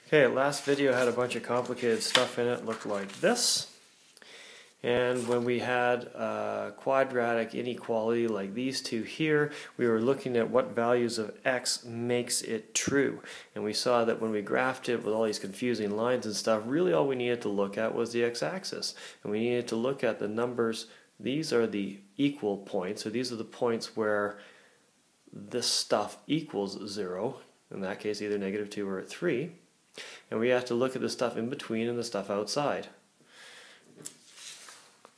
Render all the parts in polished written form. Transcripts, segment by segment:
Okay, last video had a bunch of complicated stuff in it, looked like this. And when we had a quadratic inequality like these two here, we were looking at what values of x makes it true. And we saw that when we graphed it with all these confusing lines and stuff, really all we needed to look at was the x-axis. And we needed to look at the numbers. These are the equal points, so these are the points where this stuff equals 0. In that case, either -2 or 3. And we have to look at the stuff in between and the stuff outside.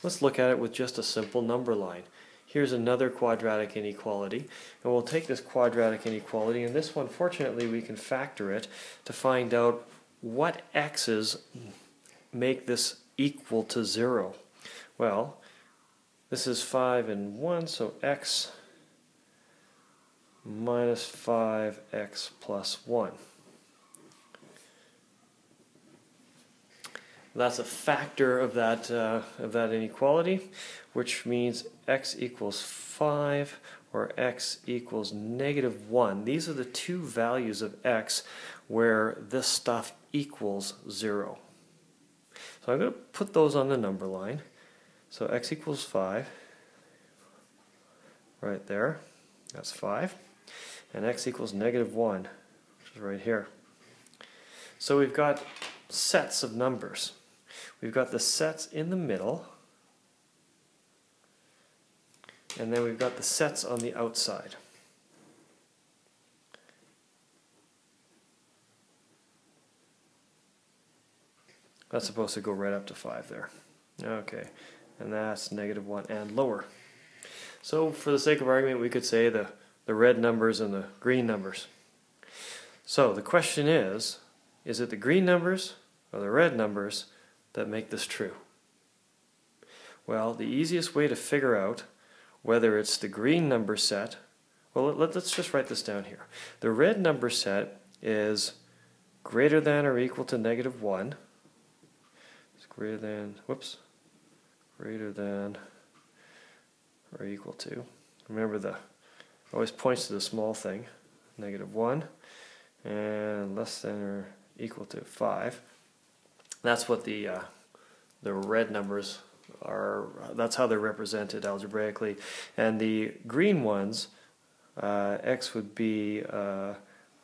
Let's look at it with just a simple number line. Here's another quadratic inequality, and we'll take this quadratic inequality, and this one, fortunately, we can factor it to find out what x's make this equal to 0. Well, this is 5 and 1, so x minus 5x plus 1. That's a factor of that inequality, which means x equals 5 or x equals -1. These are the two values of x where this stuff equals 0. So I'm going to put those on the number line. So x equals 5, right there, that's 5, and x equals -1, which is right here. So we've got sets of numbers. We've got the sets in the middle, and then we've got the sets on the outside. That's supposed to go right up to 5 there. Okay, and that's -1 and lower. So for the sake of argument, we could say the red numbers and the green numbers. So the question is it the green numbers or the red numbers that make this true? Well, the easiest way to figure out whether it's the green number set, well, let's just write this down here. The red number set is greater than or equal to -1. It's greater than or equal to. Remember, always points to the small thing, -1, and less than or equal to 5. That's what the red numbers are. That's how they're represented algebraically. And the green ones, x would be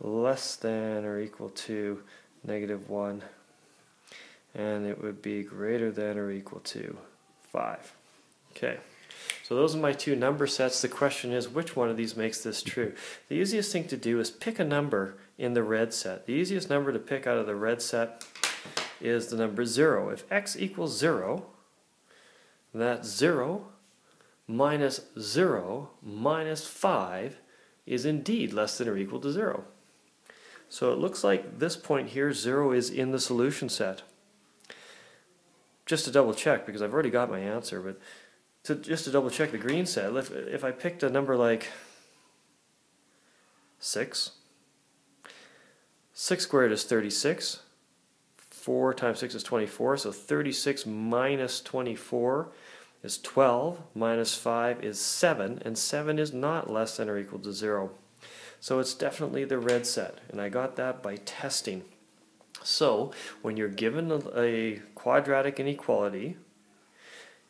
less than or equal to -1, and it would be greater than or equal to 5. Okay. So those are my two number sets. The question is, which one of these makes this true? The easiest thing to do is pick a number in the red set. The easiest number to pick out of the red set is the number 0. If x equals 0, that 0 minus 0 minus 5 is indeed less than or equal to 0. So it looks like this point here, 0 is in the solution set. Just to double check, because I've already got my answer, but just to double check the green set, if I picked a number like 6 squared is 36, 4 times 6 is 24, so 36 minus 24 is 12, minus 5 is 7, and 7 is not less than or equal to 0. So it's definitely the red set, and I got that by testing. So when you're given a quadratic inequality,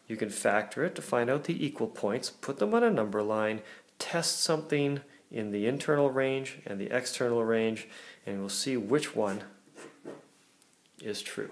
you can factor it to find out the equal points, put them on a number line, test something in the internal range and the external range, and we'll see which one is true.